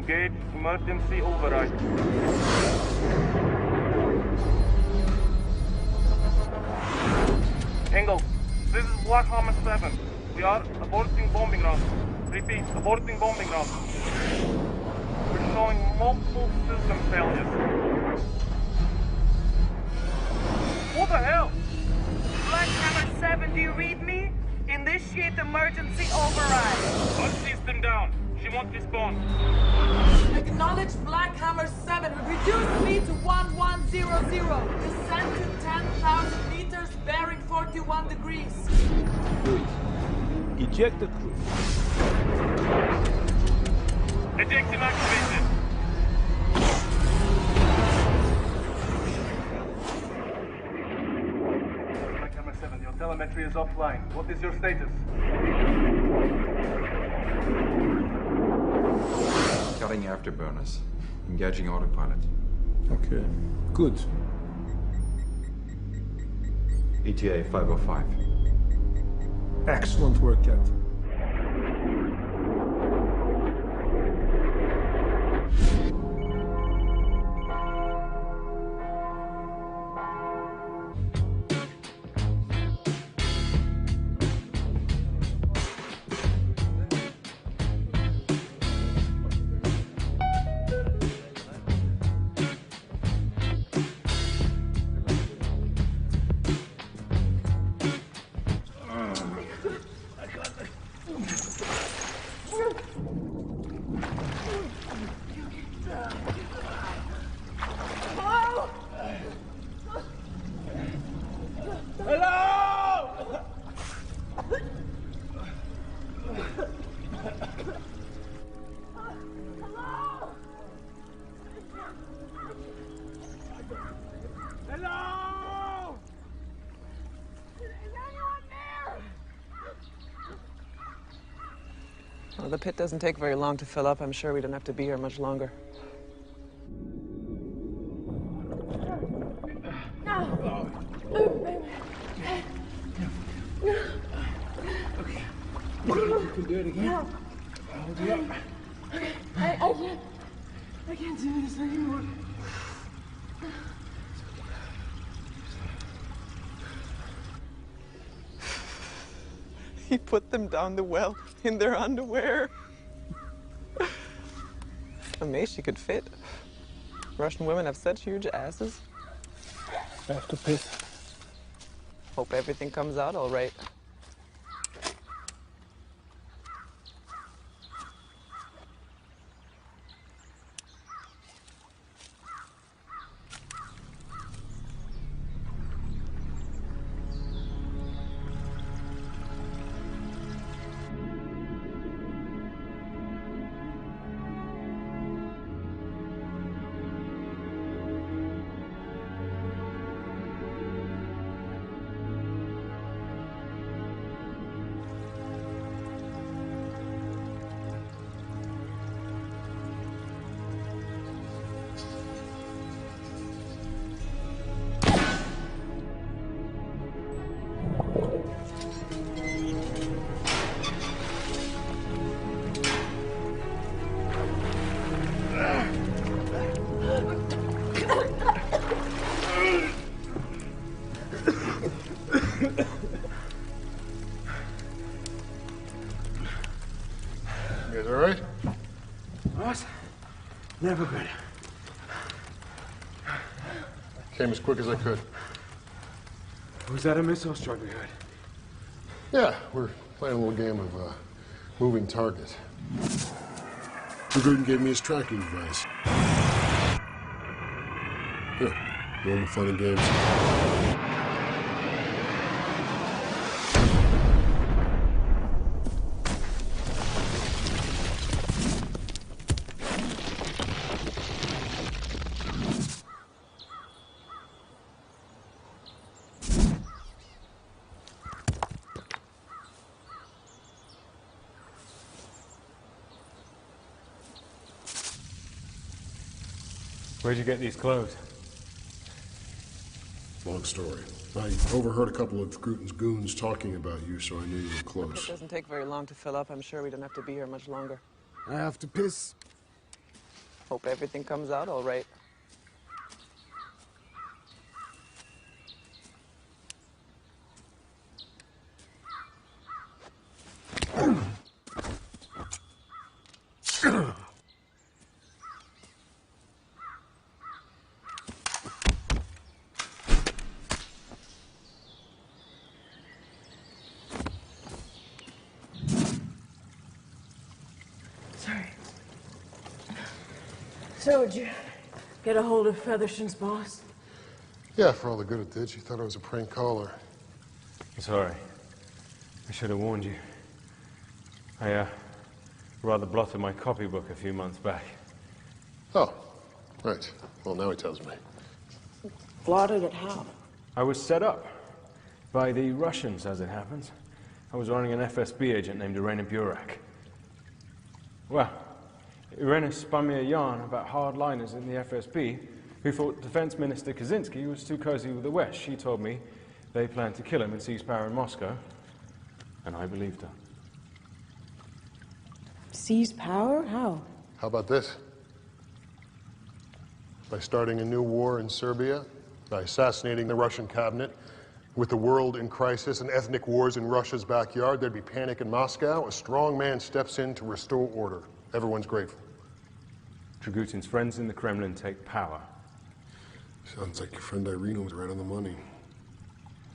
Engage emergency override. Engel, this is Black Hammer 7. We are aborting bombing run. Repeat, aborting bombing run. We're showing multiple system failures. What the hell? Black Hammer 7, do you read me? Initiate emergency override. One system down. She won't respond. Acknowledge Black Hammer 7. Reduce speed to 1100. Descend to 10,000 meters, bearing 41 degrees. Good. Eject the crew. Ejection activated. Black Hammer 7, your telemetry is offline. What is your status? Cutting afterburners. Engaging autopilot. Okay. Good. ETA 505. Excellent work, Captain. Well, the pit doesn't take very long to fill up. I'm sure we don't have to be here much longer. Okay. You can do it again. No. I'll hold you up. I can't do this anymore. He put them down the well in their underwear. Amazed she could fit. Russian women have such huge asses. I have to piss. Hope everything comes out all right. You guys all right? What? Never good. Came as quick as I could. Was that a missile strike we heard? Yeah, we're playing a little game of moving target. Gruden gave me his tracking device. Here, normal fun and games. Where'd you get these clothes? Long story. I overheard a couple of Gruten's goons talking about you, so I knew you were It close. doesn't take very long to fill up. I'm sure we don't have to be here much longer. I have to piss. Hope everything comes out all right. Sorry. So, did you get a hold of Featherston's boss? Yeah, for all the good it did. She thought I was a prank caller. I'm sorry. I should have warned you. I, rather blotted my copybook a few months back. Oh, right. Well, now he tells me. Blotted it how? I was set up by the Russians, as it happens. I was running an FSB agent named Irina Burak. Well, Irina spun me a yarn about hardliners in the FSB who thought Defense Minister Kaczynski was too cozy with the West. She told me they planned to kill him and seize power in Moscow, and I believed her. Seize power? How? How about this? By starting a new war in Serbia, by assassinating the Russian cabinet, with the world in crisis and ethnic wars in Russia's backyard, there'd be panic in Moscow. A strong man steps in to restore order. Everyone's grateful. Dragutin's friends in the Kremlin take power. Sounds like your friend Irina was right on the money.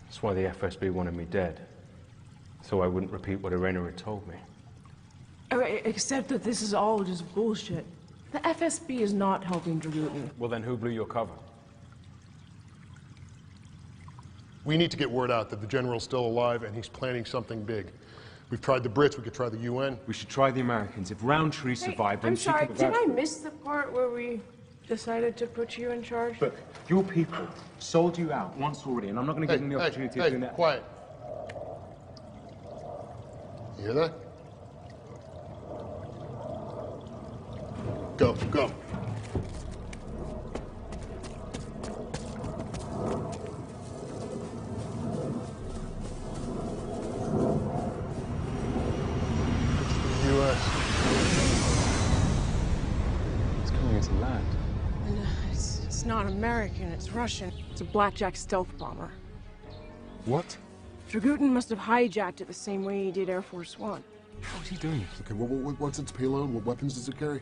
That's why the FSB wanted me dead, so I wouldn't repeat what Irina had told me. Except that this is all just bullshit. The FSB is not helping Dragutin. Well, then who blew your cover? We need to get word out that the general's still alive and he's planning something big. We've tried the Brits, we could try the UN. We should try the Americans. If Roundtree survived, then I'm she sorry, could... did I miss the part where we decided to put you in charge? But your people sold you out once already, and I'm not going to give them the opportunity of doing that. Quiet. You hear that? Go, go. It's coming into land. And, it's not American, it's Russian. It's a blackjack stealth bomber. What? Dragutin must have hijacked it the same way he did Air Force One. How's he doing it? Okay, what's its payload? What weapons does it carry?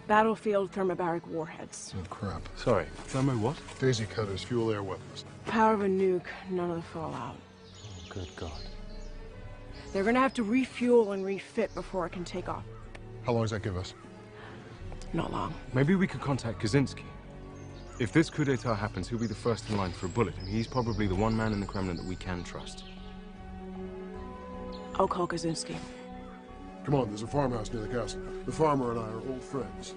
Battlefield thermobaric warheads. Oh, crap. Sorry, thermo what? Daisy cutters, fuel air weapons. Power of a nuke, none of the fallout. Oh, good God. They're gonna have to refuel and refit before it can take off. How long does that give us? Not long. Maybe we could contact Kaczynski. If this coup d'etat happens, he'll be the first in line for a bullet. I mean, he's probably the one man in the Kremlin that we can trust. I'll call Kaczynski. Come on, there's a farmhouse near the castle. The farmer and I are old friends.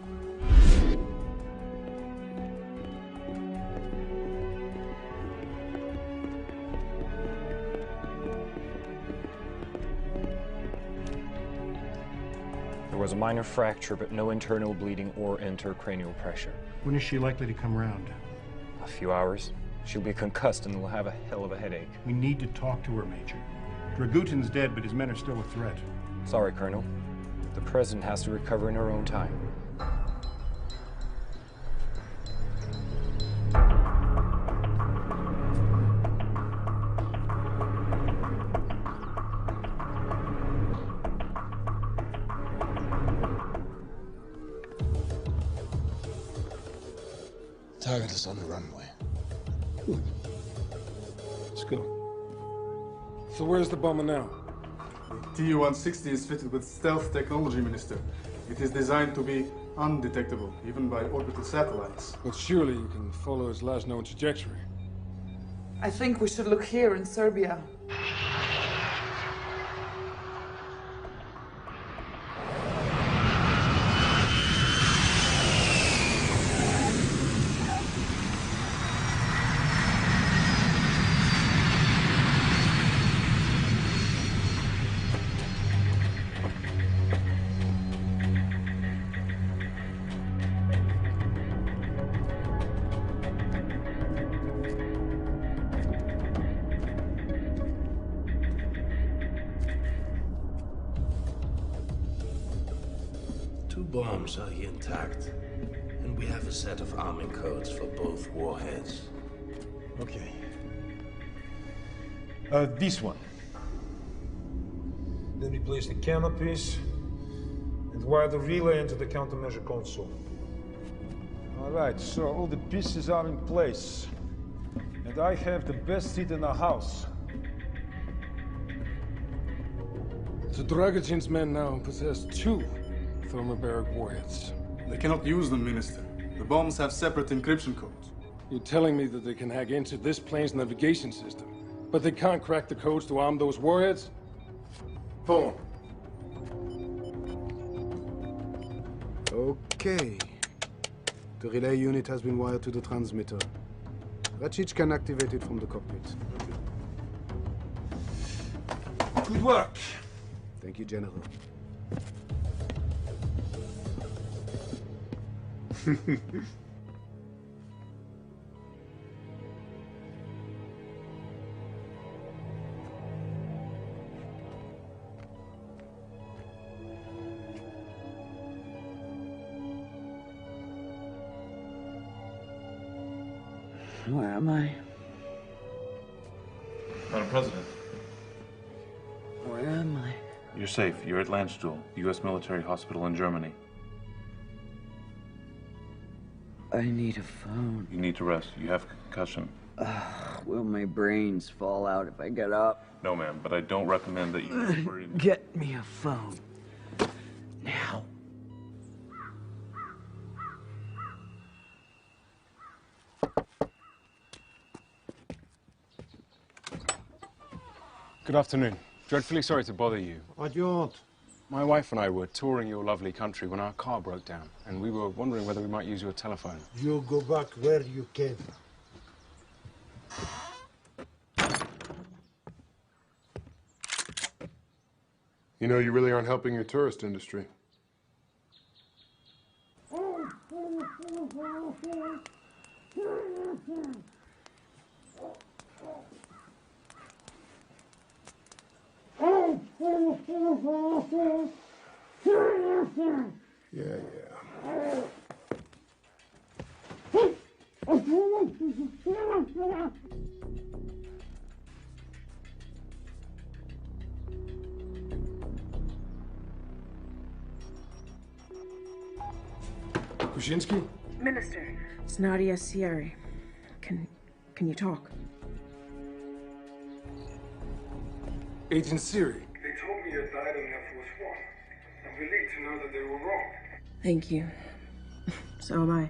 There was a minor fracture, but no internal bleeding or intracranial pressure. When is she likely to come round? A few hours. She'll be concussed and will have a hell of a headache. We need to talk to her, Major. Dragutin's dead, but his men are still a threat. Sorry, Colonel. The President has to recover in her own time. Target is on the runway. Good. Let's go. So where's the bomber now? Tu-160 is fitted with stealth technology, Minister. It is designed to be undetectable, even by orbital satellites. But surely you can follow its last known trajectory. I think we should look here in Serbia. 2 bombs are here intact, and we have a set of arming codes for both warheads. Okay. This one. Then we place the canopies and wire the relay into the countermeasure console. All right, so all the pieces are in place. And I have the best seat in the house. So Dragutin's men now possess 2 thermobaric warheads. They cannot use them, Minister. The bombs have separate encryption codes. You're telling me that they can hack into this plane's navigation system, but they can't crack the codes to arm those warheads? Phone. Okay. The relay unit has been wired to the transmitter. Rachich can activate it from the cockpit. Good work. Thank you, General. Where am I? Madam President. Where am I? You're safe. You're at Landstuhl, the U.S. military hospital in Germany. I need a phone. You need to rest. You have concussion. Will my brains fall out if I get up? No, ma'am, but I don't recommend that you... Get me a phone. Now. Good afternoon. Dreadfully sorry to bother you. What you want? My wife and I were touring your lovely country when our car broke down, and we were wondering whether we might use your telephone. You go back where you came. You know, you really aren't helping your tourist industry. Yeah. Kuczynski? Minister. It's Nadia Sierra. Can you talk? Agent Siri. They told me you died on Air Force One. I'm relieved to know that they were wrong. Thank you. So am I.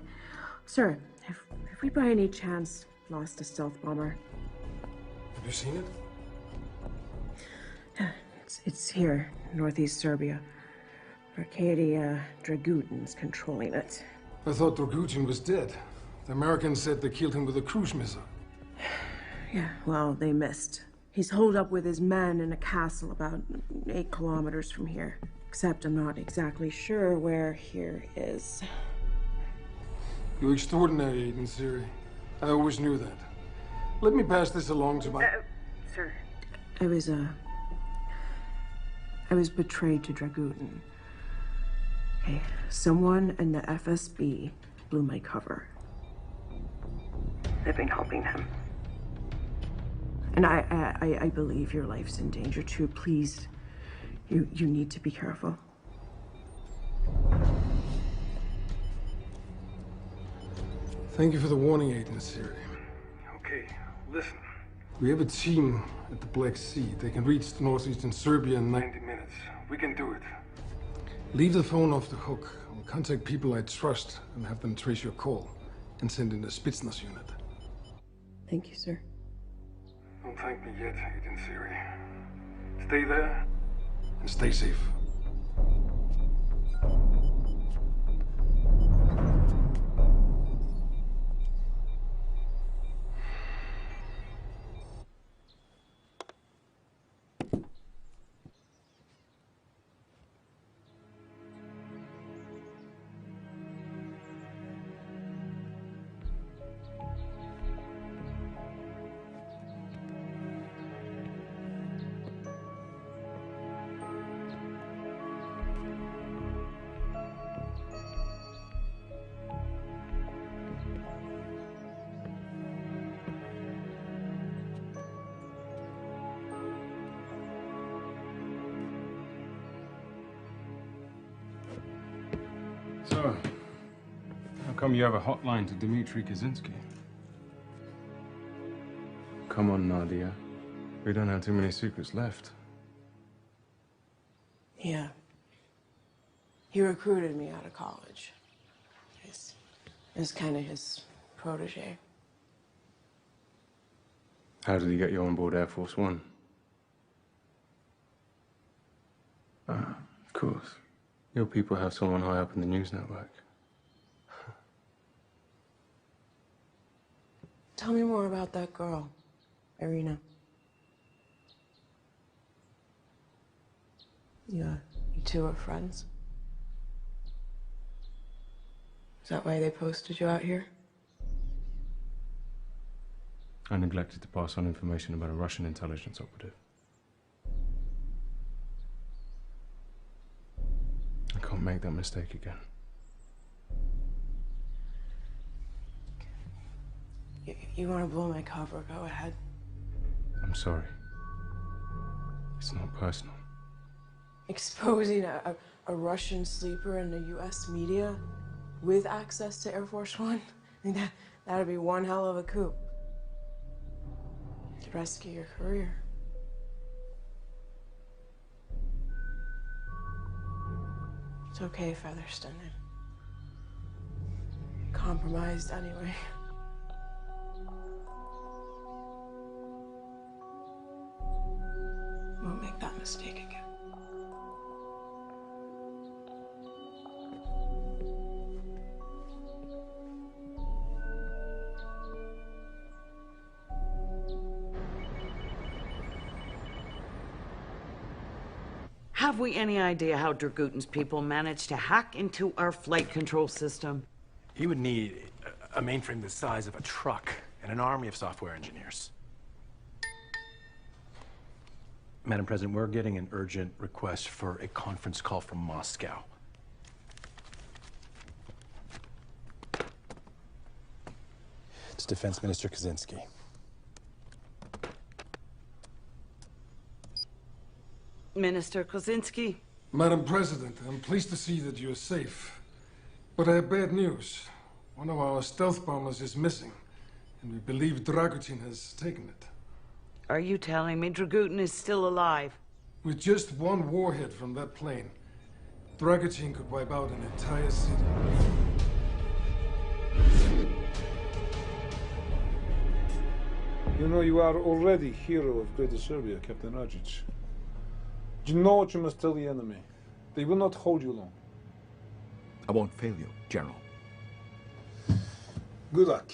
Sir, have we by any chance lost a stealth bomber? Have you seen it? It's here, northeast Serbia. Arcadia Dragutin's controlling it. I thought Dragutin was dead. The Americans said they killed him with a cruise missile. Yeah, well, they missed. He's holed up with his men in a castle about 8 kilometers from here. Except I'm not exactly sure where here is. You're extraordinary, Agent Siri. I always knew that. Let me pass this along to my... Sir. I was betrayed to Dragutin. Okay, someone in the FSB blew my cover. They've been helping him. And I believe your life's in danger too. Please, you need to be careful. Thank you for the warning, Agent Siri. Okay, listen. We have a team at the Black Sea. They can reach northeastern Serbia in 90 minutes. We can do it. Leave the phone off the hook. I'll contact people I trust and have them trace your call and send in a Spetsnaz unit. Thank you, sir. Don't thank me yet, Agent Siri. Stay there and stay safe. So, how come you have a hotline to Dmitry Kaczynski? Come on, Nadia. We don't have too many secrets left. Yeah. He recruited me out of college. It's kind of his protege. How did he get you on board Air Force One? Ah, of course. Your people have someone high up in the news network. Tell me more about that girl, Irina. You two are friends? Is that why they posted you out here? I neglected to pass on information about a Russian intelligence operative. I can't make that mistake again. You want to blow my cover? Go ahead. I'm sorry. It's not personal. Exposing a Russian sleeper in the U.S. media with access to Air Force One? I think that'd be one hell of a coup. Could rescue your career. It's okay, Featherston. I compromised anyway. Won't make that mistake again. Have we any idea how Dragutin's people managed to hack into our flight control system? He would need a mainframe the size of a truck and an army of software engineers. Madam President, we're getting an urgent request for a conference call from Moscow. It's Defense Minister Kaczynski. Minister Kaczynski. Madam President, I'm pleased to see that you're safe. But I have bad news. One of our stealth bombers is missing, and we believe Dragutin has taken it. Are you telling me Dragutin is still alive? With just one warhead from that plane, Dragutin could wipe out an entire city. You know, you are already hero of Greater Serbia, Captain Rajic. You know what you must tell the enemy. They will not hold you long. I won't fail you, General. Good luck.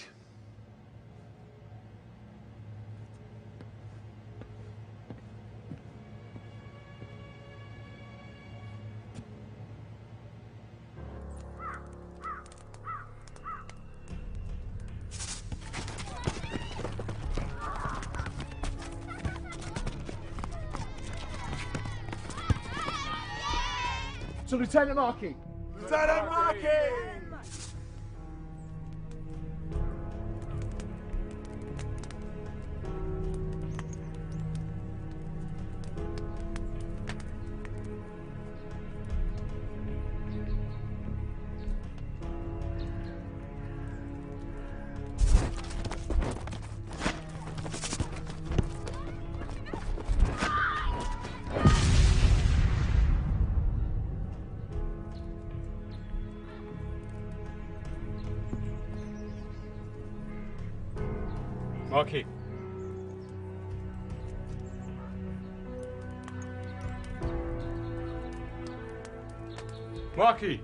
To Lieutenant Markey! Lieutenant Markey! Markey. Markey.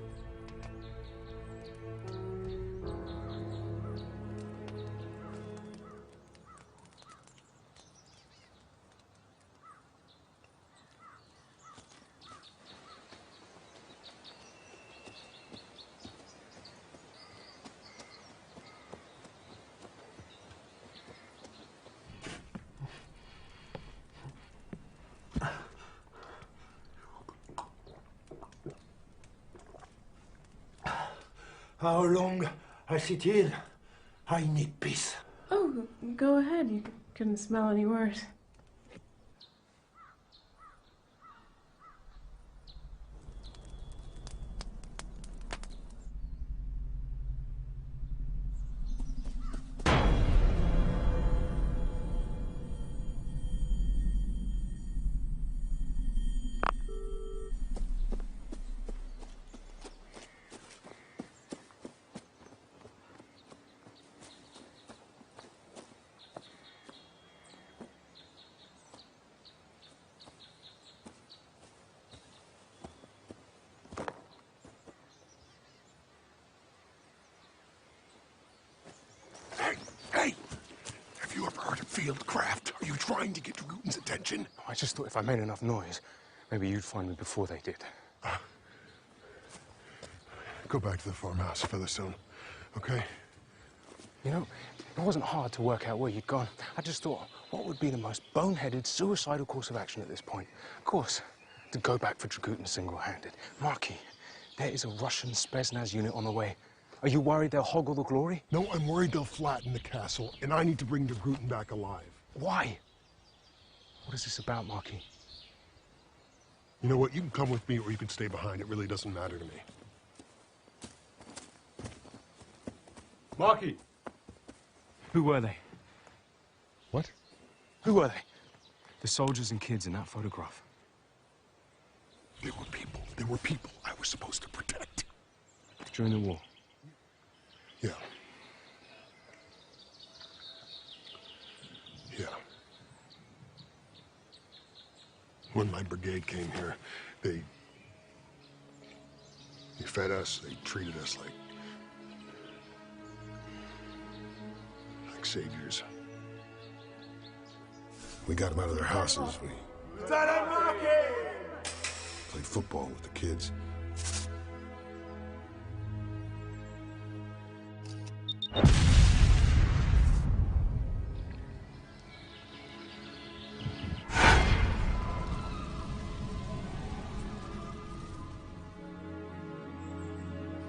How long has it been? I need peace. Oh, go ahead. You couldn't smell any worse. field craft. Are you trying to get Dragootin's attention? I just thought if I made enough noise, maybe you'd find me before they did. Go back to the farmhouse, Featherstone, okay? You know, it wasn't hard to work out where you'd gone. I just thought, what would be the most boneheaded, suicidal course of action at this point? Of course, to go back for Dragootin single-handed. Marky, there is a Russian Spetsnaz unit on the way. Are you worried they'll hog all the glory? No, I'm worried they'll flatten the castle, and I need to bring Dragootin back alive. Why? What is this about, Marky? You know what? You can come with me or you can stay behind. It really doesn't matter to me. Marky! Who were they? What? Who were they? The soldiers and kids in that photograph. They were people. They were people I was supposed to protect. During the war? Yeah. Yeah. When my brigade came here, they fed us, they treated us like saviors. We got them out of their houses. We played football with the kids.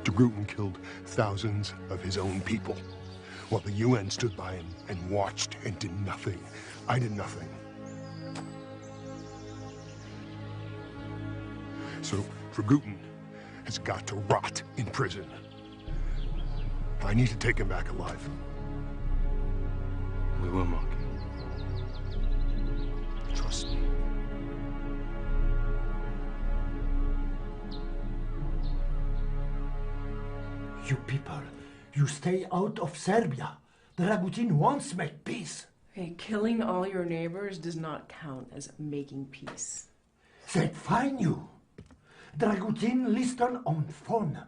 Dragootin killed thousands of his own people, while the UN stood by and watched and did nothing. I did nothing. So Dragootin has got to rot in prison. I need to take him back alive. We will, Marky. Trust me. You people, you stay out of Serbia. Dragootin wants to make peace. Hey, killing all your neighbors does not count as making peace. That fine you. Dragootin listen on phone.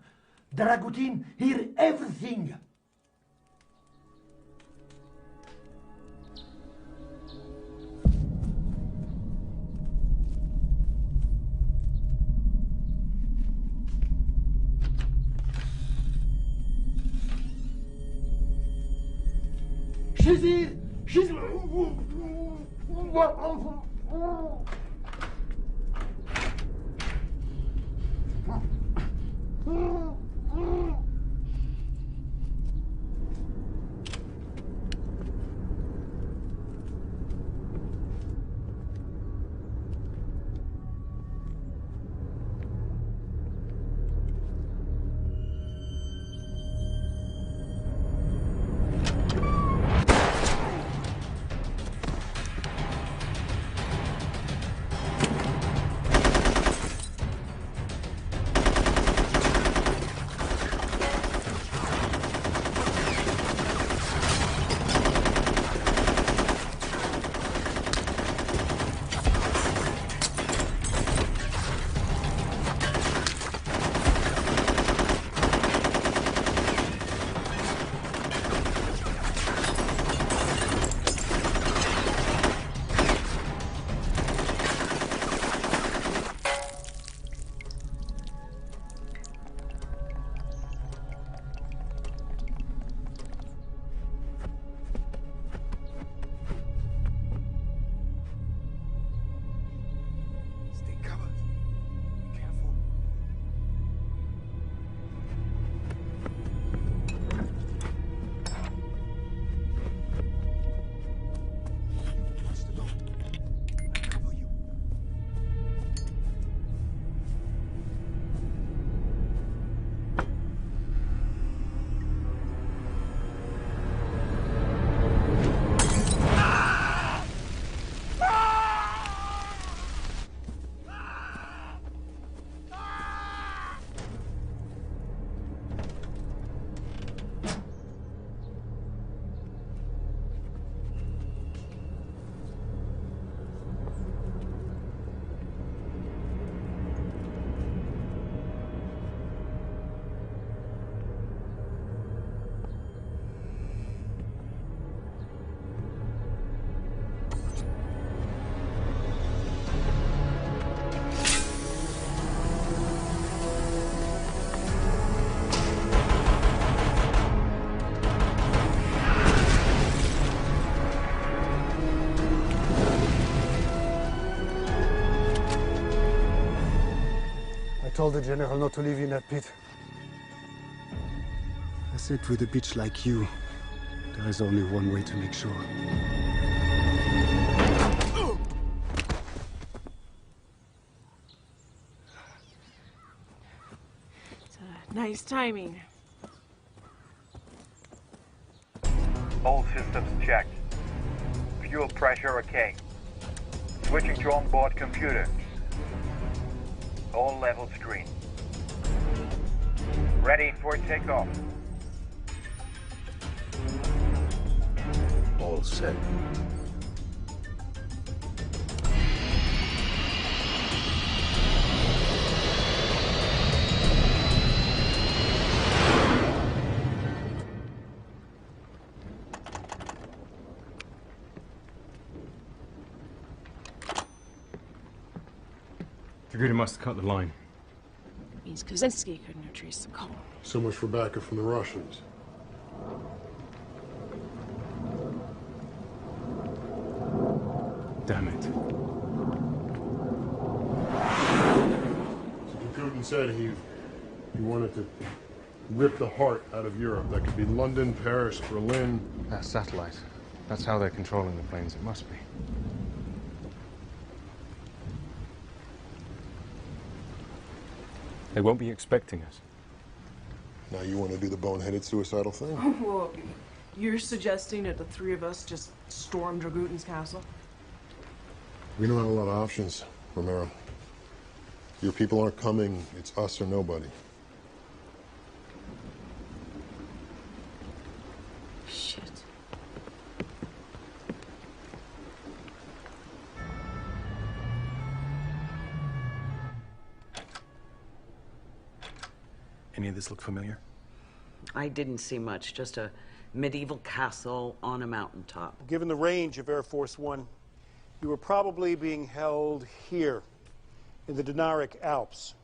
Dragootin hear everything. She's here! She's... told the general not to leave you in that pit. I said with a bitch like you, there is only one way to make sure. Nice timing. All systems checked. Fuel pressure okay. Switching to onboard computer. All levels green. Ready for takeoff. All set. Dragutin must have cut the line. Means Kaczynski couldn't have traced the call. So much for backup from the Russians. Damn it. So Dragutin said he wanted to rip the heart out of Europe. That could be London, Paris, Berlin. That satellite. That's how they're controlling the planes. It must be. They won't be expecting us. Now you want to do the boneheaded suicidal thing? Well, you're suggesting that the three of us just storm Dragutin's castle? We don't have a lot of options, Romero. Your people aren't coming. It's us or nobody. Shit. Any of this look familiar? I didn't see much, just a medieval castle on a mountaintop. Given the range of Air Force One, you were probably being held here, in the Dinaric Alps.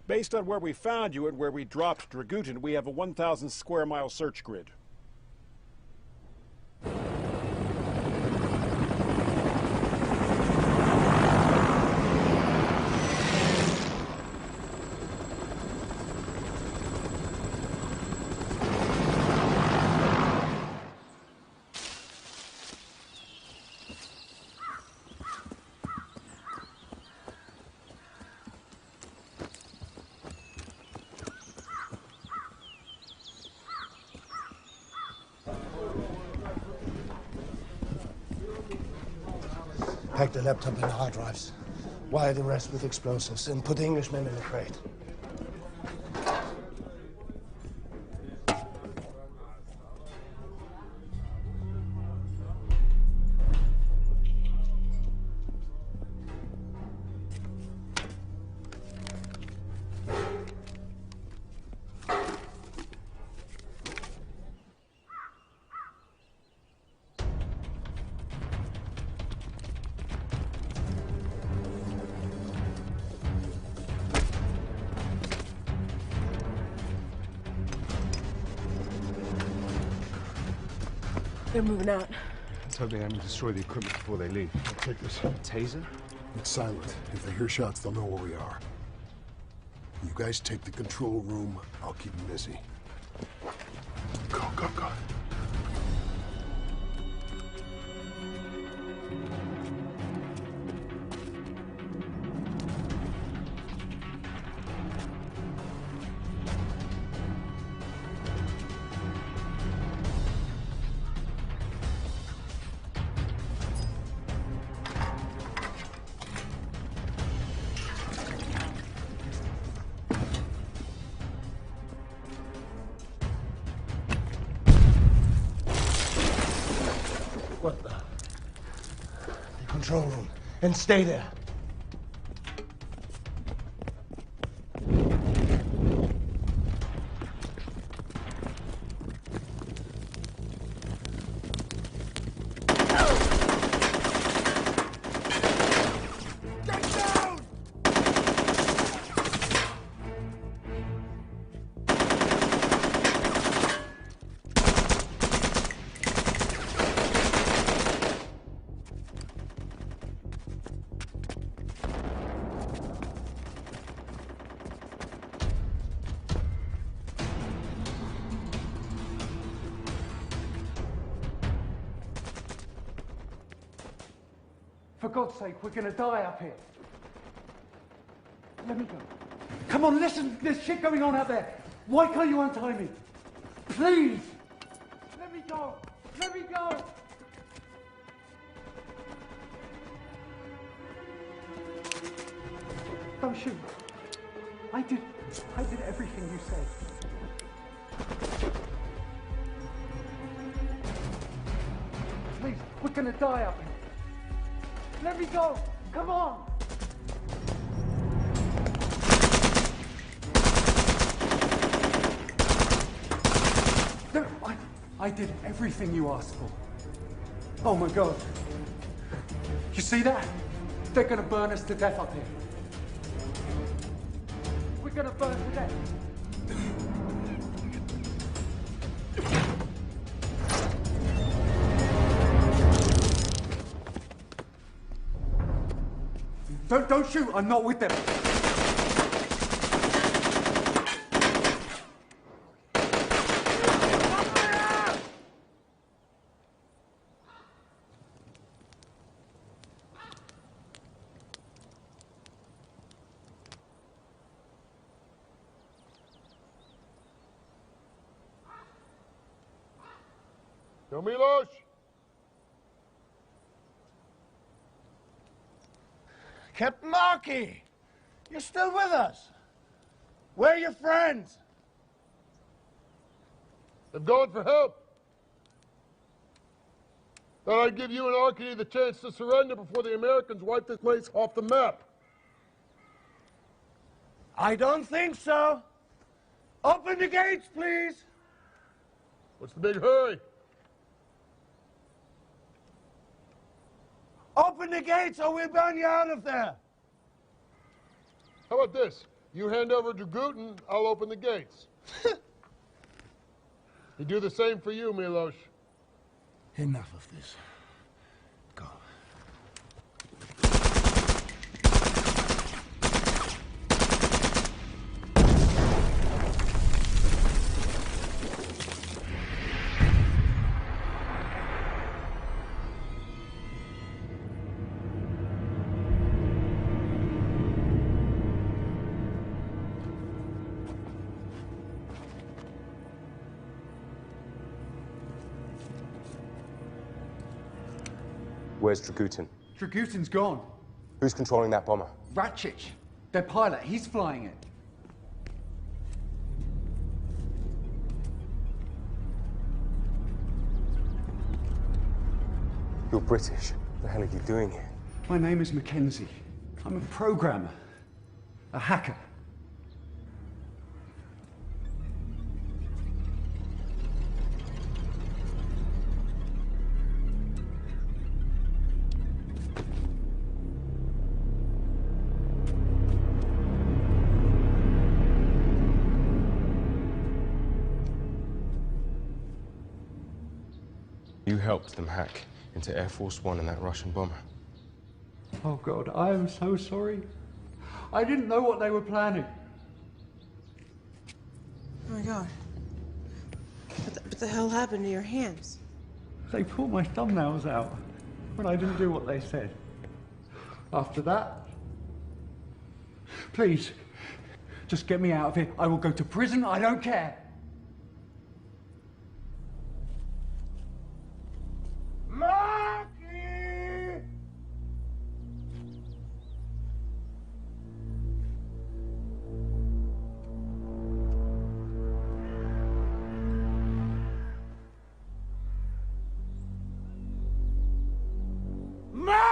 Based on where we found you and where we dropped Dragutin, we have a 1,000 square mile search grid. Pack the laptop and the hard drives. Wire the rest with explosives and put the Englishmen in the crate. They're moving out. Let's hope they haven't destroyed the equipment before they leave. I'll take this. Taser? It's silent. If they hear shots, they'll know where we are. You guys take the control room. I'll keep them busy. Go, go, go. What the? The control room. And stay there. For God's sake, we're gonna die up here. Let me go. Come on, listen, there's shit going on out there. Why can't you untie me? Please! Let me go! Let me go! Don't shoot. I did everything you said. Please, we're gonna die up here. Let me go! Come on! No, I did everything you asked for. Oh my God. You see that? They're gonna burn us to death up here. We're gonna burn to death. Don't shoot, I'm not with them. Yo, Milos! Captain Markey! You're still with us? Where are your friends? They've gone for help. Thought I'd give you and Arkady the chance to surrender before the Americans wipe this place off the map. I don't think so. Open the gates, please. What's the big hurry? Open the gates or we'll burn you out of there. How about this? You hand over Dragutin, I'll open the gates. He'd do the same for you, Milos. Enough of this. Go. Where's Dragutin? Dragutin's gone. Who's controlling that bomber? Ratchich, their pilot, he's flying it. You're British. What the hell are you doing here? My name is Mackenzie. I'm a programmer, a hacker. You helped them hack into Air Force One and that Russian bomber. Oh God, I am so sorry. I didn't know what they were planning. Oh my God. What the hell happened to your hands? They pulled my thumbnails out when I didn't do what they said. After that, please, just get me out of here. I will go to prison, I don't care. Marky! Marky!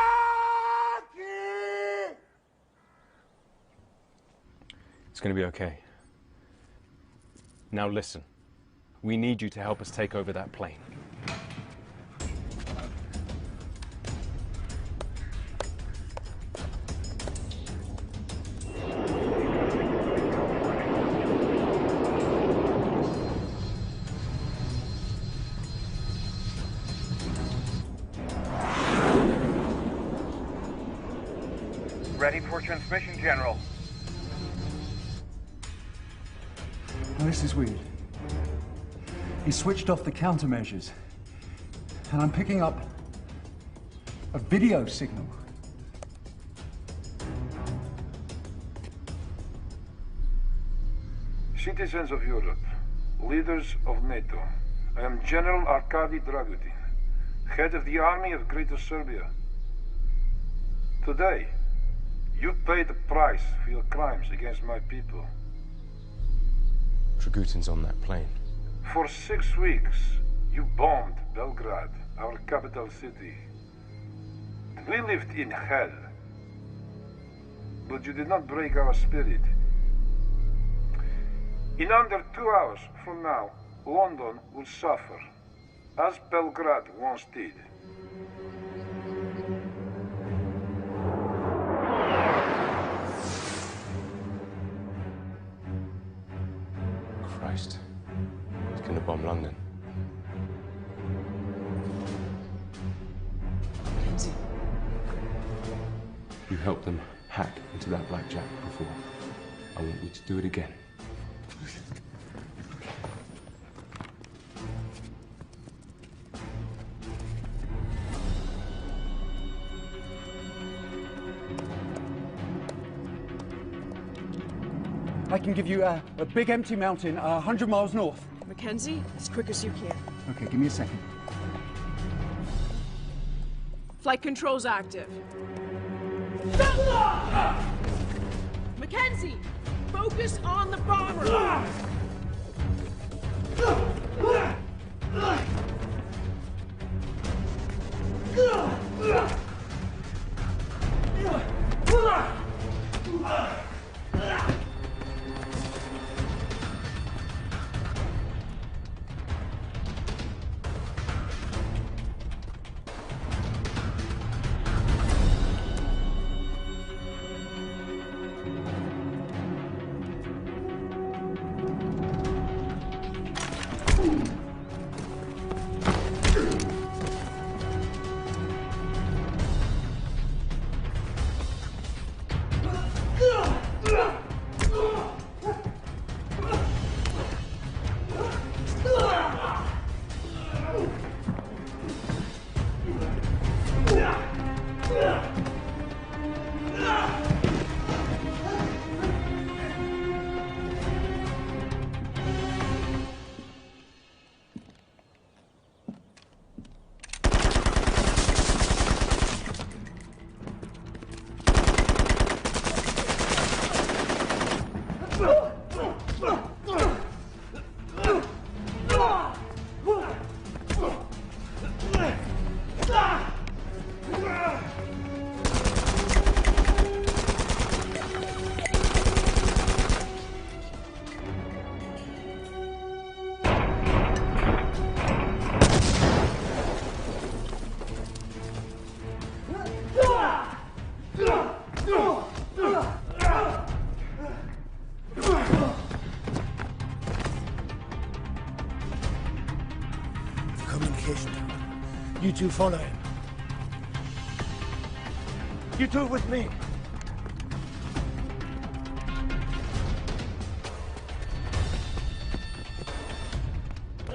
It's gonna be okay. Now listen. We need you to help us take over that plane. Ready for transmission, General. Now, this is weird. He switched off the countermeasures, and I'm picking up a video signal. Citizens of Europe, leaders of NATO, I am General Arkady Dragutin, head of the army of Greater Serbia. Today, you pay the price for your crimes against my people. Dragutin's on that plane. For 6 weeks, you bombed Belgrade, our capital city. We lived in hell, but you did not break our spirit. In under 2 hours from now, London will suffer, as Belgrade once did. Christ. He's gonna bomb London. Mackenzie. You helped them hack into that blackjack before. I want you to do it again. I can give you a big empty mountain 100 miles north. Mackenzie, as quick as you can. Okay, give me a second. Flight control's active. Mackenzie, focus on the bomber. You two follow him. You two with me. A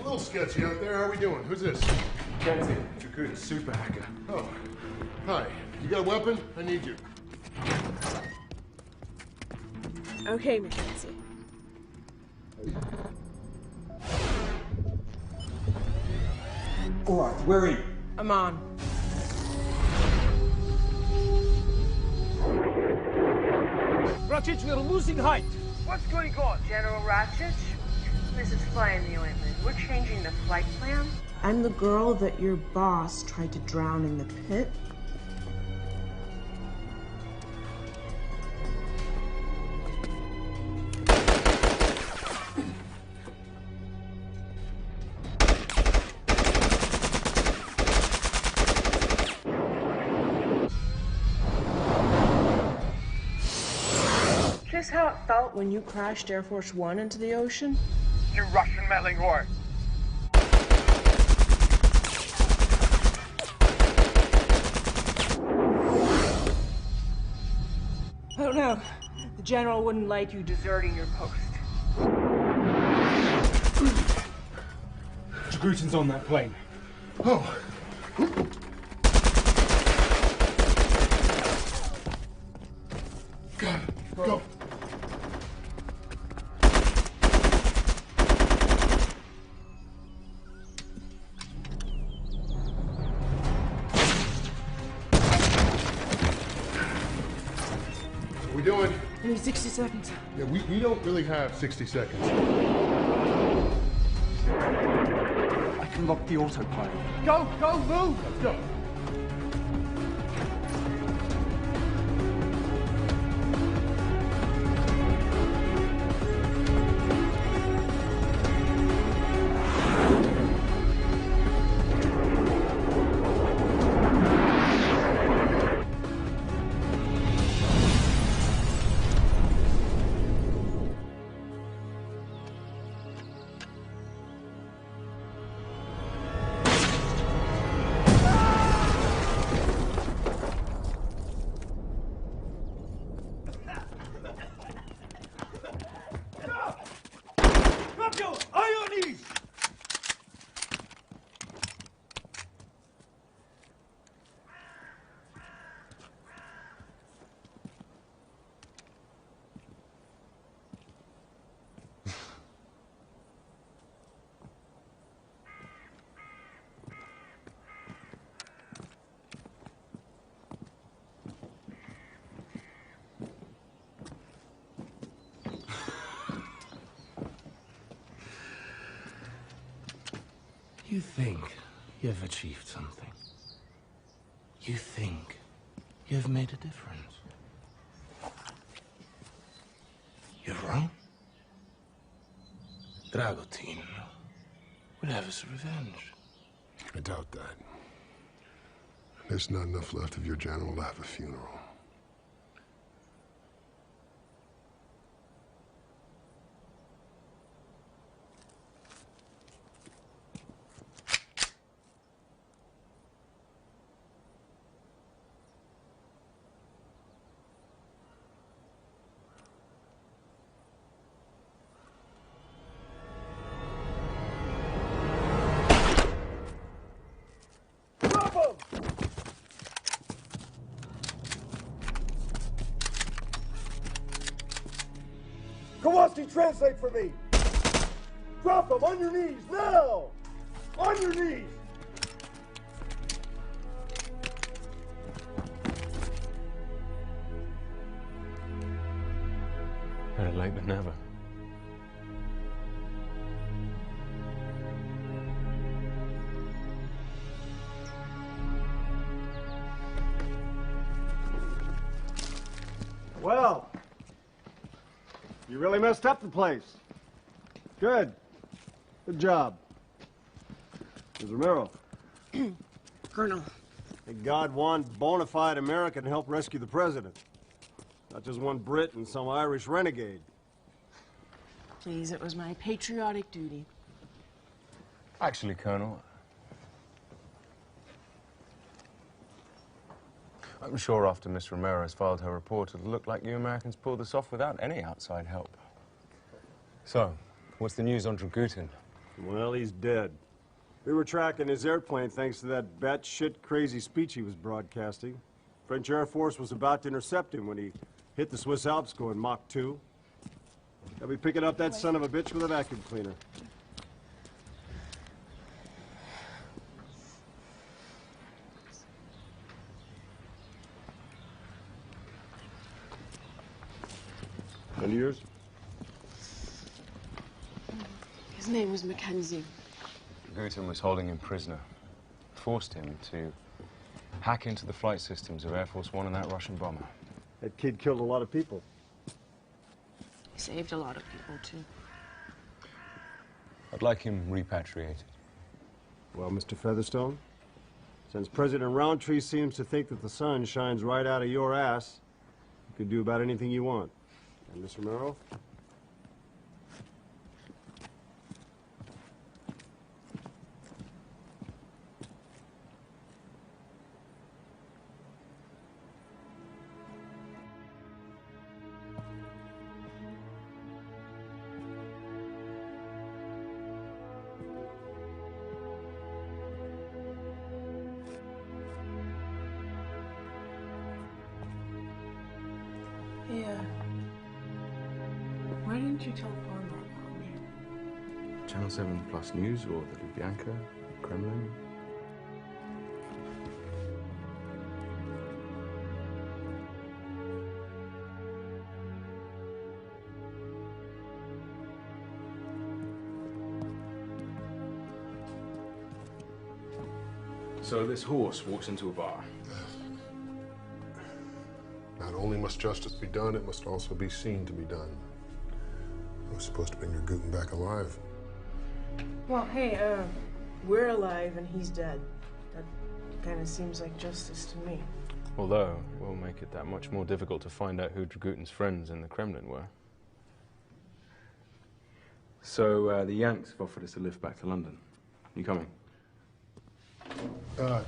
little sketchy out there. How are we doing? Who's this? Mackenzie, Dragutin, super hacker. Oh, hi. You got a weapon? I need you. Okay, Mackenzie. All right, where are you? I'm on. Ratchet, we're losing height. What's going on? General Ratchet, this is Fly in the Ointment. We're changing the flight plan. I'm the girl that your boss tried to drown in the pit. Just how it felt when you crashed Air Force One into the ocean? You Russian meddling whore! I don't know. The general wouldn't like you deserting your post. Dragutin's on that plane. Oh. Got it. Go. 60 seconds. Yeah, we don't really have 60 seconds. I can lock the autopilot. Go, go, move! Let's go. You think you've achieved something. You think you've made a difference. You're wrong. Dragutin will have his revenge. I doubt that. There's not enough left of your general to have a funeral. Kowalski, translate for me. Drop him on your knees now. On your knees. Better late than never. Well, you really messed up the place. Good. Good job. Ms. Romero. Colonel. Thank God one bona fide American helped rescue the president. Not just one Brit and some Irish renegade. Please, it was my patriotic duty. Actually, Colonel, I'm sure after Miss Romero has filed her report, it'll look like you Americans pulled this off without any outside help. So, what's the news on Dragutin? Well, he's dead. We were tracking his airplane thanks to that batshit crazy speech he was broadcasting. French Air Force was about to intercept him when he hit the Swiss Alps going Mach 2. They'll be picking up that son of a bitch with a vacuum cleaner. And yours? His name was Mackenzie. Dragutin was holding him prisoner. Forced him to hack into the flight systems of Air Force One and that Russian bomber. That kid killed a lot of people. He saved a lot of people, too. I'd like him repatriated. Well, Mr. Featherstone, since President Roundtree seems to think that the sun shines right out of your ass, you can do about anything you want. And Miss Romero? Yeah. Why didn't you tell Farmer about me? Channel 7 Plus News or the Lubyanka, Kremlin? So this horse walks into a bar. Not only must justice be done, it must also be seen to be done. I was supposed to bring your Guten back alive. Well, hey, we're alive and he's dead. That kind of seems like justice to me. Although, it will make it that much more difficult to find out who Dragutin's friends in the Kremlin were. So, the Yanks have offered us a lift back to London. You coming?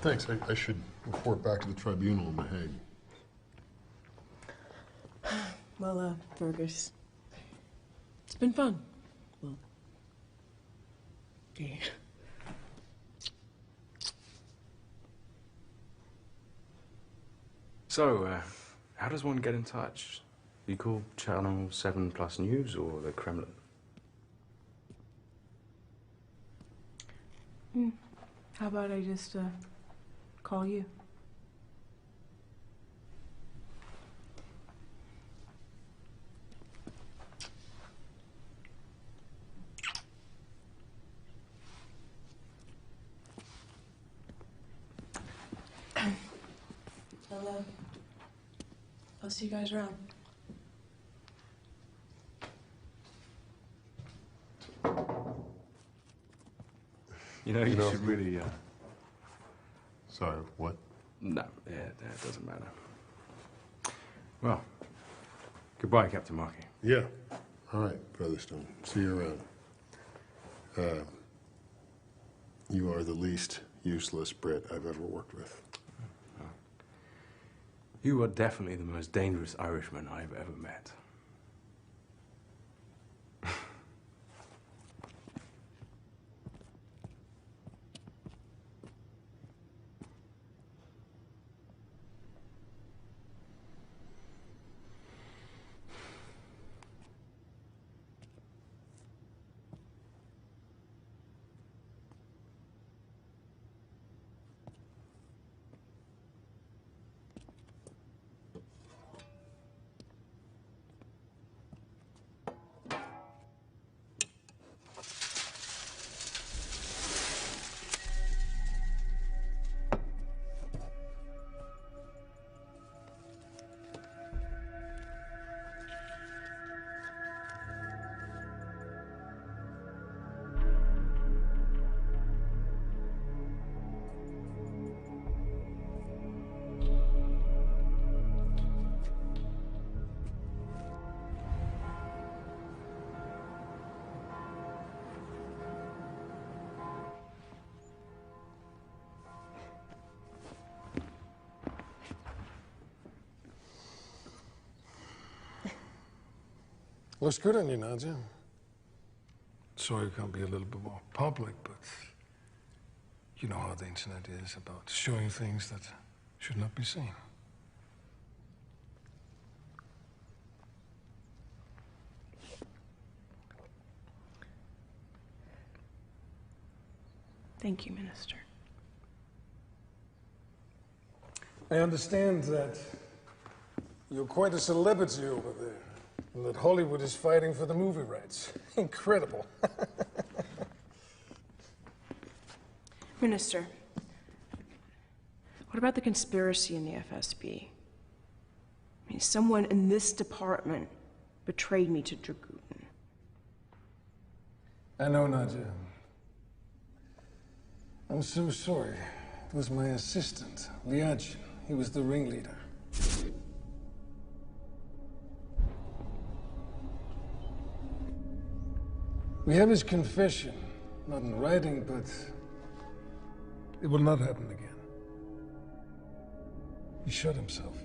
Thanks. I should report back to the tribunal in The Hague. Well, Fergus, it's been fun. Well, okay. So, how does one get in touch? You call Channel 7 Plus News or the Kremlin? How about I just, call you? I'll see you guys around. You know, you should really, Sorry, what? No, yeah, that doesn't matter. Well, goodbye, Captain Markey. Yeah. All right, Featherstone. See you around. You are the least useless Brit I've ever worked with. You are definitely the most dangerous Irishman I've ever met. Looks good on you, Nadia. Sorry you can't be a little bit more public, but you know how the internet is about showing things that should not be seen. Thank you, Minister. I understand that you're quite a celebrity over there, and that Hollywood is fighting for the movie rights. Incredible. Minister, what about the conspiracy in the FSB? I mean, someone in this department betrayed me to Dragutin. I know, Nadia. I'm so sorry. It was my assistant, Liadjin. He was the ringleader. We have his confession, not in writing, but it will not happen again. He shot himself.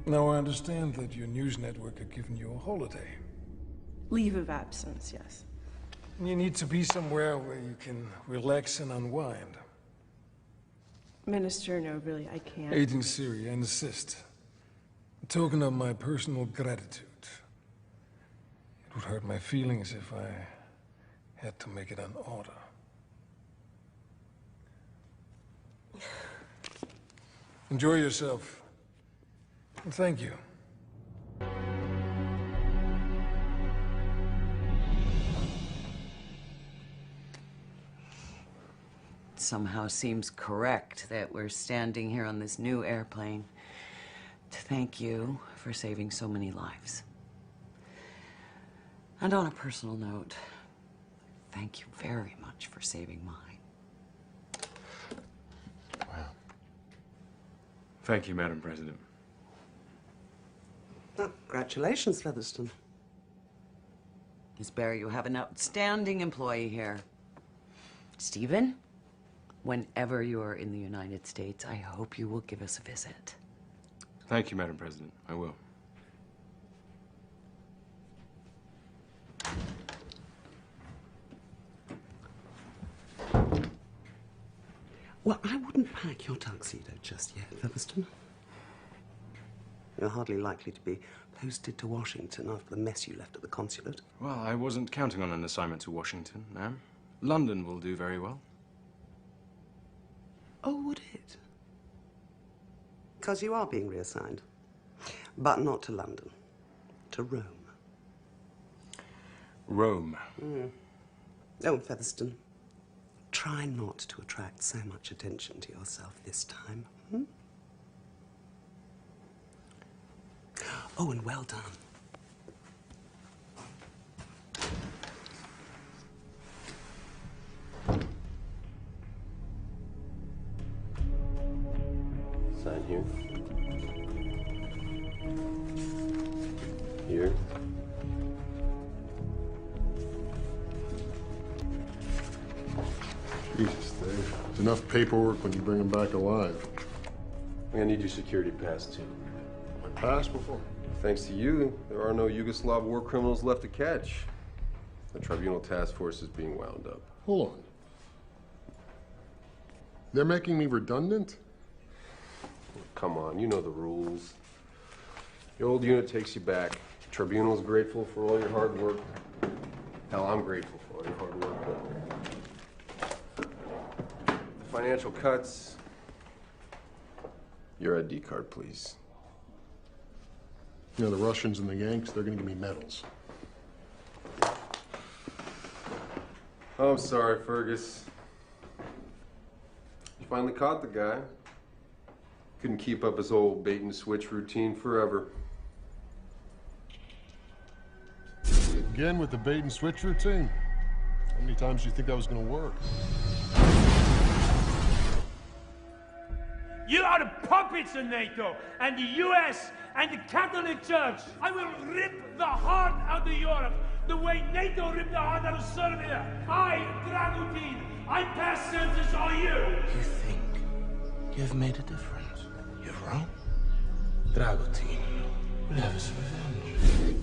Now, I understand that your news network had given you a holiday. Leave of absence, yes. You need to be somewhere where you can relax and unwind. Minister, no, really, I can't. Agent Siri, I insist. A token of my personal gratitude. It would hurt my feelings if I had to make it an order. Enjoy yourself. And thank you. It somehow seems correct that we're standing here on this new airplane to thank you for saving so many lives. And on a personal note, thank you very much for saving mine. Thank you, Madam President. Oh, congratulations, Featherston. Miss Barry, you have an outstanding employee here. Stephen, whenever you are in the United States, I hope you will give us a visit. Thank you, Madam President. I will. Well, I wouldn't pack your tuxedo just yet, Featherston. You're hardly likely to be posted to Washington after the mess you left at the consulate. Well, I wasn't counting on an assignment to Washington, ma'am. London will do very well. Oh, would it? Because you are being reassigned. But not to London. To Rome. Rome. Oh, Featherston. Try not to attract so much attention to yourself this time. Oh, and well done. Sign here. Here. Jesus, Dave. It's enough paperwork when you bring him back alive. I need your security pass, too. My pass before? Thanks to you, there are no Yugoslav war criminals left to catch. The tribunal task force is being wound up. Hold on. They're making me redundant? Come on, you know the rules. The old unit takes you back. The tribunal's grateful for all your hard work. Hell, I'm grateful for all your hard work, but the financial cuts. Your ID card, please. You know, the Russians and the Yanks, they're gonna give me medals. Oh, I'm sorry, Fergus. You finally caught the guy. Couldn't keep up his old bait and switch routine forever. Again with the bait and switch routine? How many times do you think that was gonna work? You are the puppets of NATO and the US and the Catholic Church. I will rip the heart out of Europe the way NATO ripped the heart out of Serbia. I, Dragutin, I pass sentence on you. You think you've made a difference? You're wrong. Dragutin will have his revenge.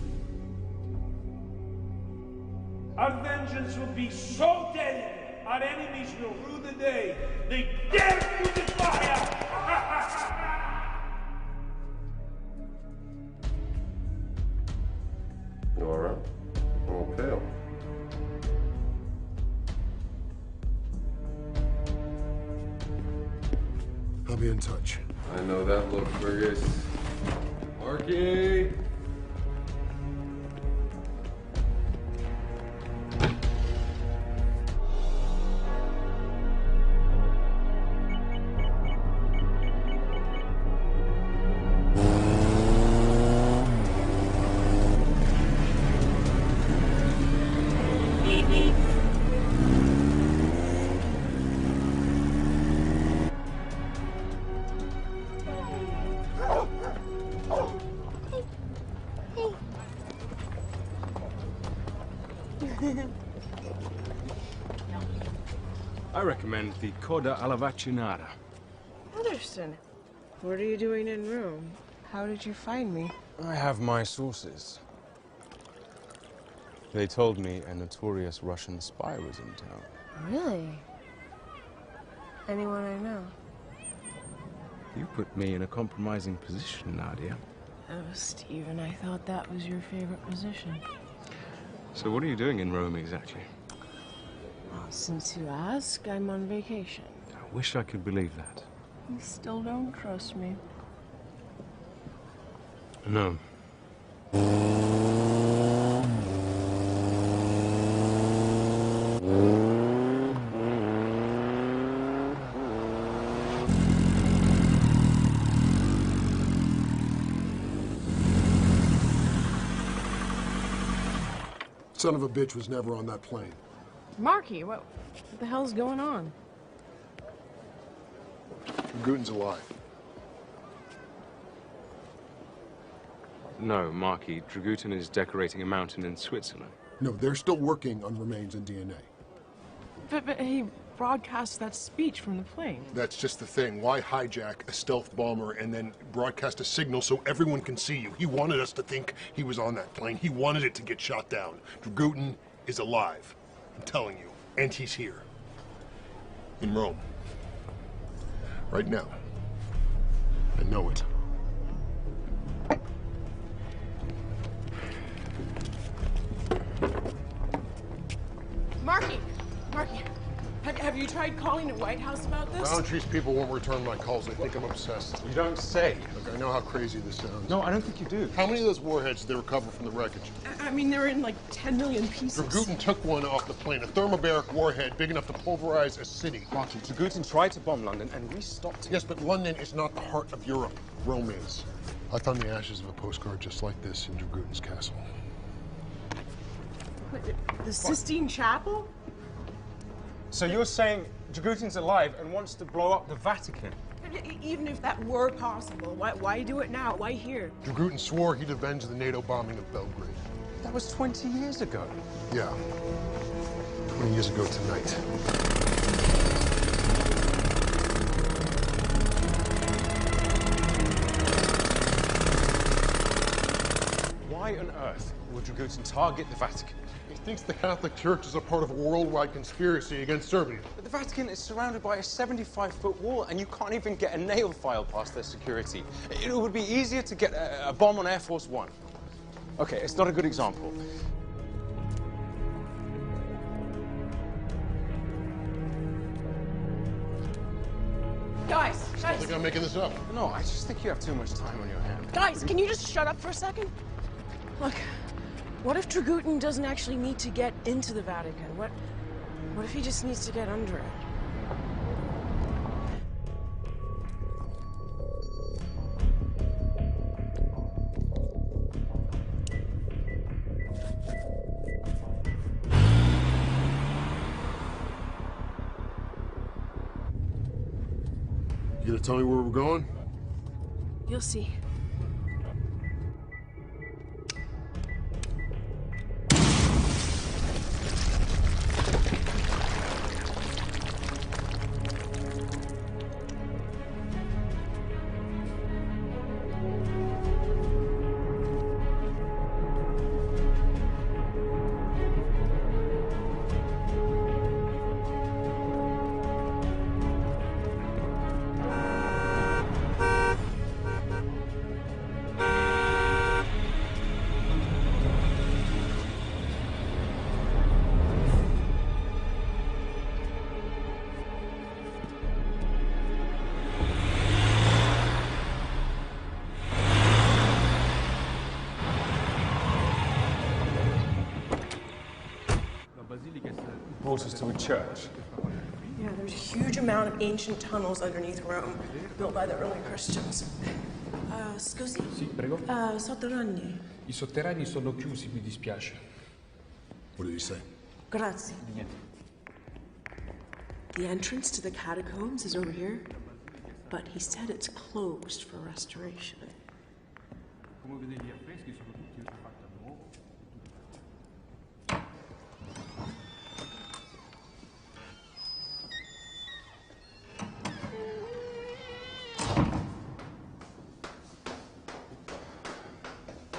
Our vengeance will be so deadly, our enemies will rue the day they dare to defy us. You all right? I'm all pale. I'll be in touch. I know that look, Fergus. Marky! I recommend the Coda alla Vaccinata. Featherston, what are you doing in Rome? How did you find me? I have my sources. They told me a notorious Russian spy was in town. Really? Anyone I know? You put me in a compromising position, Nadia. Oh, Stephen, I thought that was your favorite position. So what are you doing in Rome exactly? Well, since you ask, I'm on vacation. I wish I could believe that. You still don't trust me. No. Son of a bitch was never on that plane. Marky, what the hell's going on? Guten's alive. No, Marky. Dragutin is decorating a mountain in Switzerland. No, they're still working on remains and DNA. But he broadcast that speech from the plane. That's just the thing. Why hijack a stealth bomber and then broadcast a signal so everyone can see you? He wanted us to think he was on that plane. He wanted it to get shot down. Dragutin is alive. I'm telling you. And he's here. In Rome. Right now. I know it. Marky! Marky! Have you tried calling the White House about this? Roundtree's people won't return my calls. They think I'm obsessed. You don't say. Look, I know how crazy this sounds. No, I don't think you do. How many of those warheads did they recover from the wreckage? I mean, they're in like 10 million pieces. Dragutin took one off the plane, a thermobaric warhead big enough to pulverize a city. Marky, Dragutin tried to bomb London, and we stopped him. Yes, but London is not the heart of Europe. Rome is. I found the ashes of a postcard just like this in Dragutin's castle. The Sistine Chapel? So you're saying Dragutin's alive and wants to blow up the Vatican? Even if that were possible, why do it now? Why here? Dragutin swore he'd avenge the NATO bombing of Belgrade. That was 20 years ago. Yeah. 20 years ago tonight. Why on earth would Dragutin target the Vatican? He thinks the Catholic Church is a part of a worldwide conspiracy against Serbia. But the Vatican is surrounded by a 75-foot wall, and you can't even get a nail file past their security. It would be easier to get a bomb on Air Force One. Okay, it's not a good example. Guys! I think I'm making this up. No, I just think you have too much time on your hands. Guys, can you just shut up for a second? Look, what if Dragutin doesn't actually need to get into the Vatican? What if he just needs to get under it? You gonna tell me where we're going? You'll see. Brought us to a church. Yeah, there's a huge amount of ancient tunnels underneath Rome, built by the early Christians. Scusi? Sì, prego. Sotterranei. I sotterranei sono chiusi, mi dispiace. What did he say? Grazie. The entrance to the catacombs is over here, but he said it's closed for restoration. Come vedi, gli affreschi sono tutti fatti a nuovo.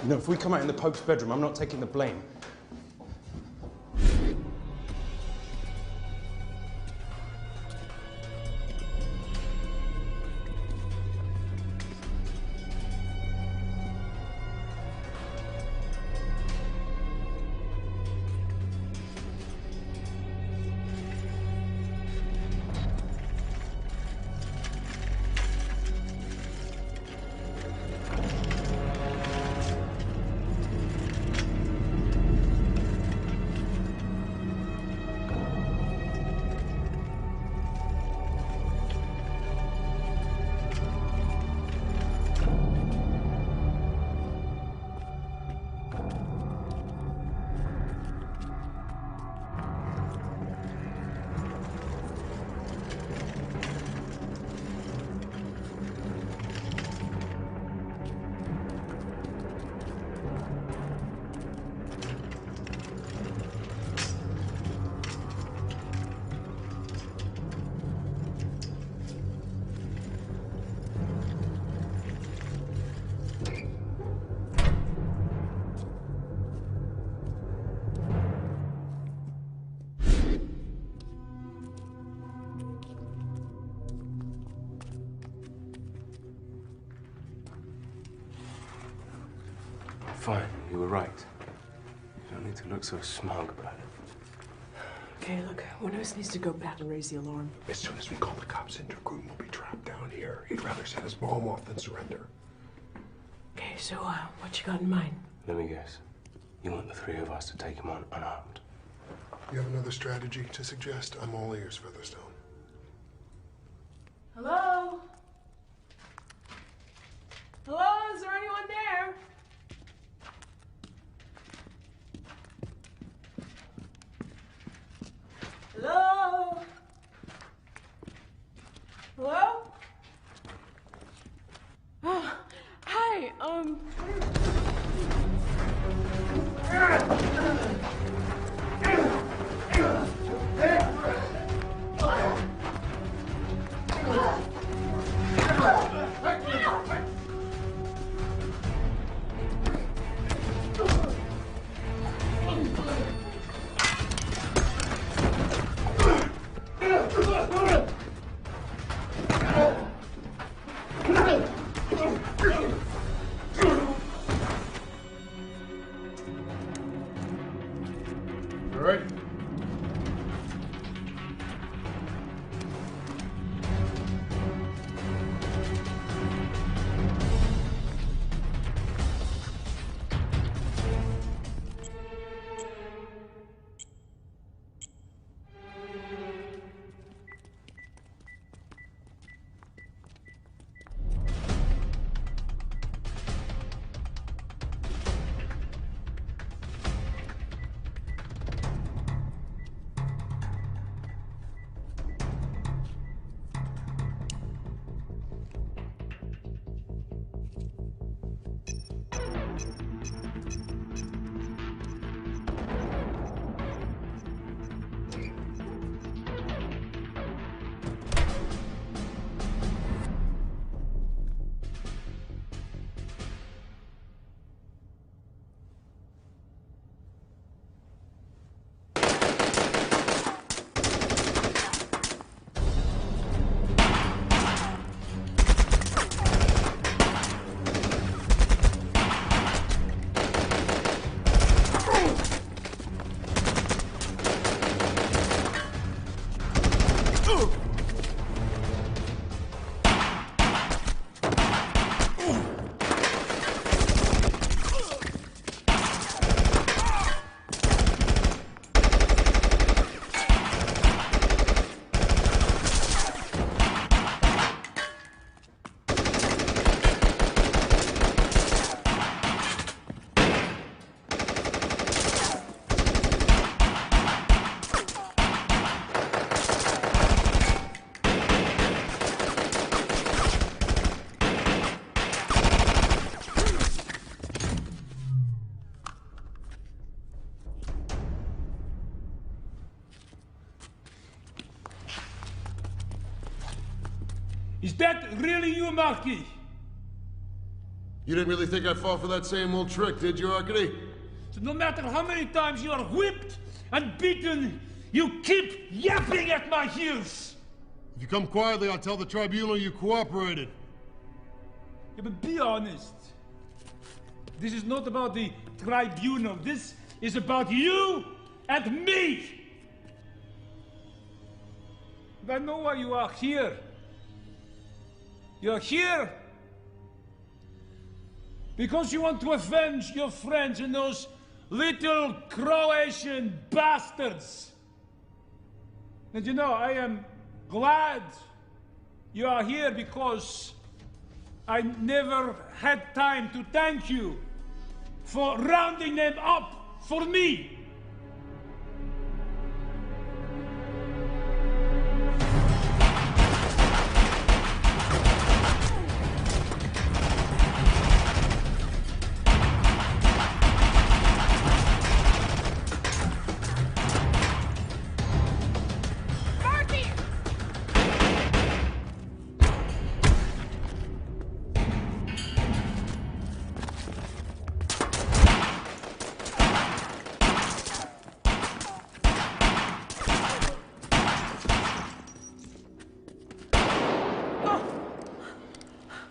You know, if we come out in the Pope's bedroom, I'm not taking the blame. fine. You were right. You don't need to look so smug about it. Okay, look, one of us needs to go back and raise the alarm. As soon as we call the cops in, Dragoon will be trapped down here. He'd rather set his bomb off than surrender. Okay, so, what you got in mind? Let me guess. You want the three of us to take him on unarmed? You have another strategy to suggest? I'm all ears, Featherstone. Hello? Hello? Is there anyone there? Hello? Hello? Oh, hi, All right. Is that really you, Marquis? You didn't really think I'd fall for that same old trick, did you, Arcady? So no matter how many times you are whipped and beaten, you keep yapping at my heels. If you come quietly, I'll tell the tribunal you cooperated. Yeah, but be honest. This is not about the tribunal. This is about you and me. And I know why you are here. You're here because you want to avenge your friends and those little Croatian bastards. And you know, I am glad you are here because I never had time to thank you for rounding them up for me.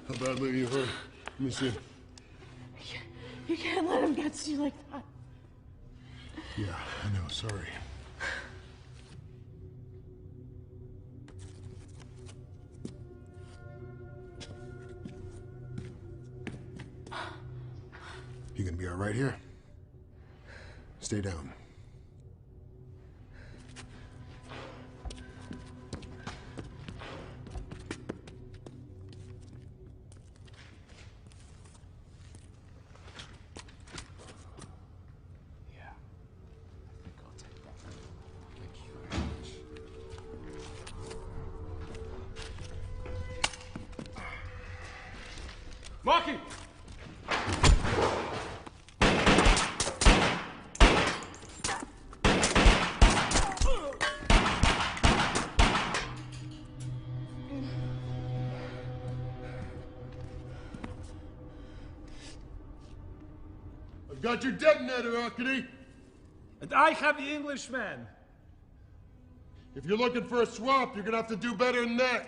How badly are you hurt? Let me see. You can't let him get to you like that. Yeah, I know, sorry. You gonna be all right here? Stay down. Marky! I've got your detonator, Actione. And I have the Englishman. If you're looking for a swap, you're gonna have to do better than that.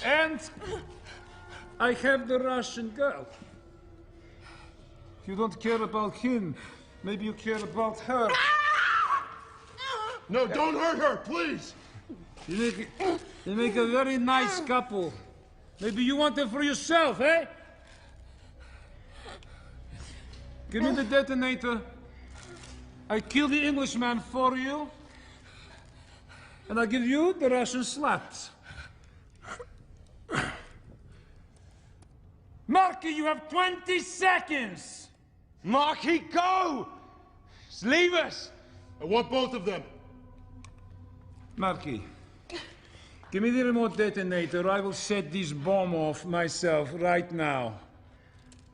And I have the Russian girl. If you don't care about him, maybe you care about her. No, don't hurt her, please. You make a very nice couple. Maybe you want her for yourself, eh? Give me the detonator. I kill the Englishman for you. And I give you the Russian slaps. Marky, you have 20 seconds! Marky, go! Just leave us! I want both of them. Marky, give me the remote detonator. I will set this bomb off myself right now.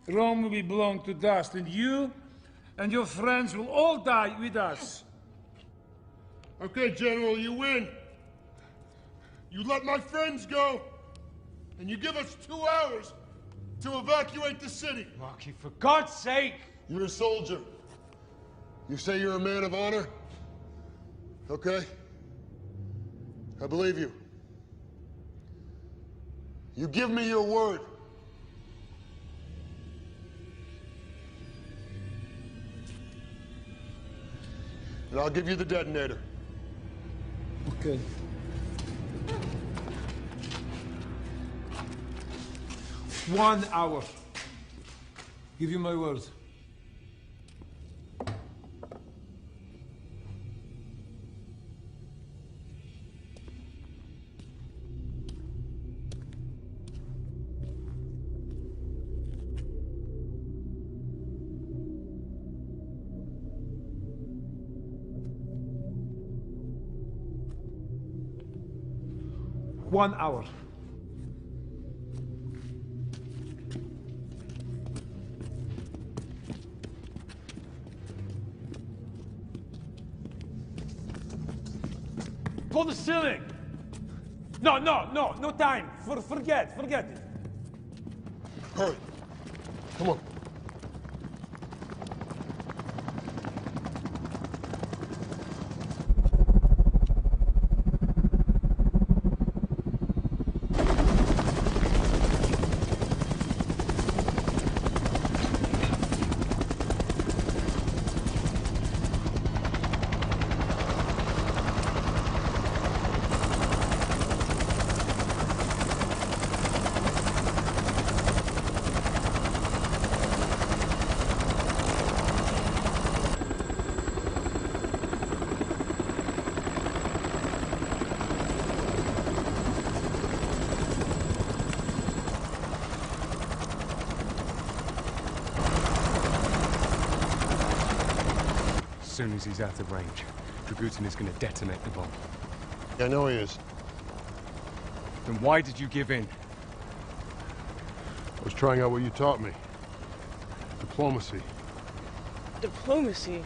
Rome will be blown to dust, and you and your friends will all die with us. Okay, General, you win. You let my friends go, and you give us 2 hours to evacuate the city. Marky, for God's sake! You're a soldier. You say you're a man of honor? Okay. I believe you. You give me your word. And I'll give you the detonator. Okay. One hour. Give you my word. One hour. Pull the ceiling! No time. Forget it. Hurry. Come on. As soon as he's out of range, Dragutin is going to detonate the bomb. I know he is. Then why did you give in? I was trying out what you taught me. Diplomacy. Diplomacy?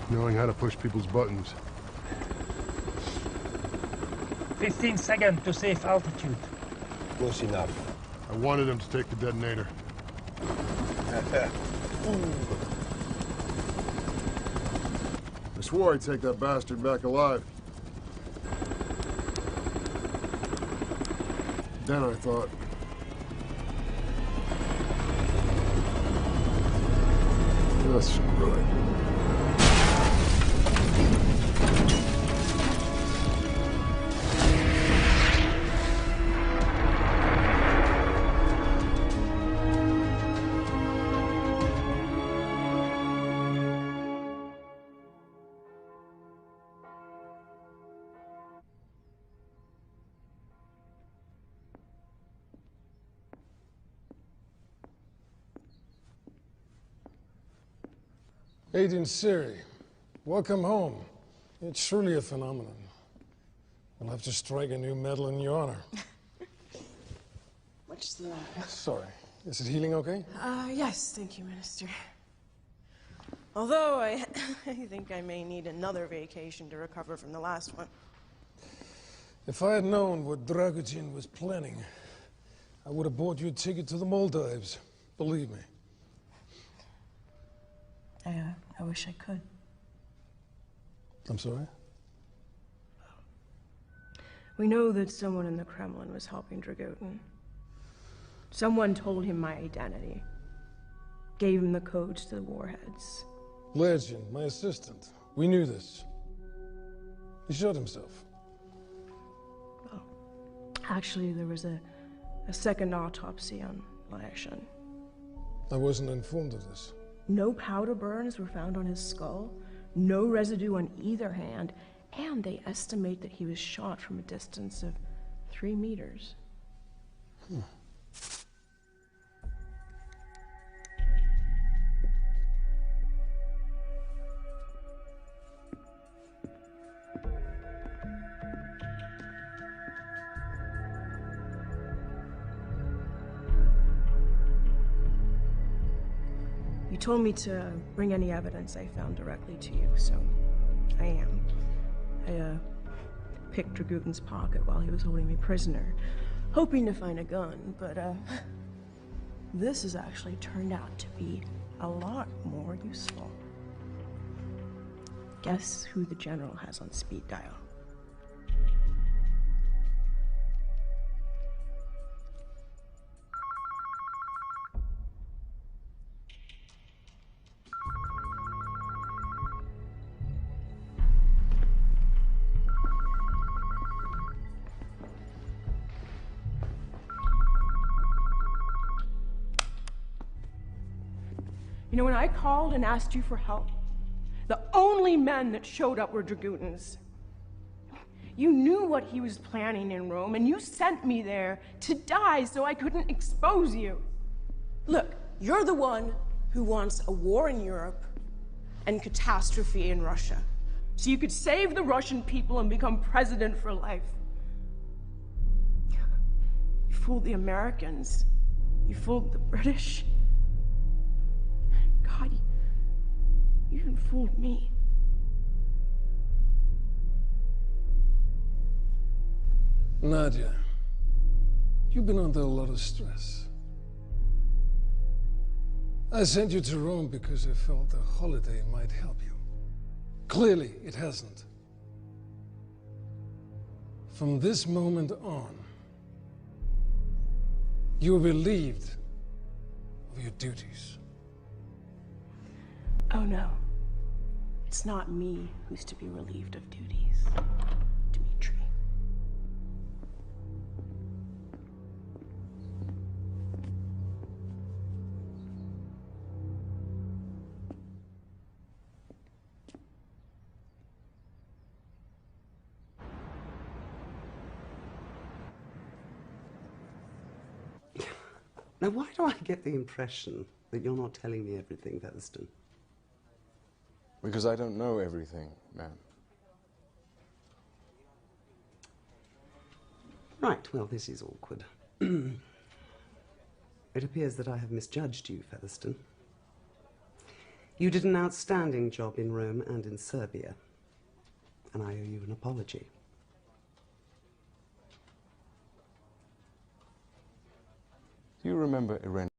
Knowing how to push people's buttons. 15 seconds to safe altitude. Close enough. I wanted him to take the detonator. I swore I'd take that bastard back alive. Dead, I thought. Just screw it. 18 Siri, welcome home. It's truly a phenomenon. We'll have to strike a new medal in your honor. What's the... Sorry, is it healing okay? Yes, thank you, Minister. Although I think I may need another vacation to recover from the last one. If I had known what Dragutin was planning, I would have bought you a ticket to the Maldives. Believe me. I wish I could. I'm sorry? We know that someone in the Kremlin was helping Dragutin. Someone told him my identity. Gave him the codes to the warheads. Legend, my assistant. We knew this. He shot himself. Oh. Actually, there was a second autopsy on Lyashin. I wasn't informed of this. No powder burns were found on his skull, no residue on either hand, and they estimate that he was shot from a distance of 3 meters. You told me to bring any evidence I found directly to you, so I am. I picked Dragutin's pocket while he was holding me prisoner, hoping to find a gun, but this has actually turned out to be a lot more useful. Guess who the general has on speed dial? You know, when I called and asked you for help, the only men that showed up were Dragutins. You knew what he was planning in Rome, and you sent me there to die so I couldn't expose you. Look, you're the one who wants a war in Europe and catastrophe in Russia, so you could save the Russian people and become president for life. You fooled the Americans. You fooled the British. God, you even fooled me. Nadia, you've been under a lot of stress. I sent you to Rome because I felt a holiday might help you. Clearly, it hasn't. From this moment on, you are relieved of your duties. Oh no, it's not me who's to be relieved of duties, Dmitri. Now, why do I get the impression that you're not telling me everything, Featherston? Because I don't know everything, ma'am. Right, well, this is awkward. It appears that I have misjudged you, Featherston. You did an outstanding job in Rome and in Serbia, and I owe you an apology. Do you remember Irene?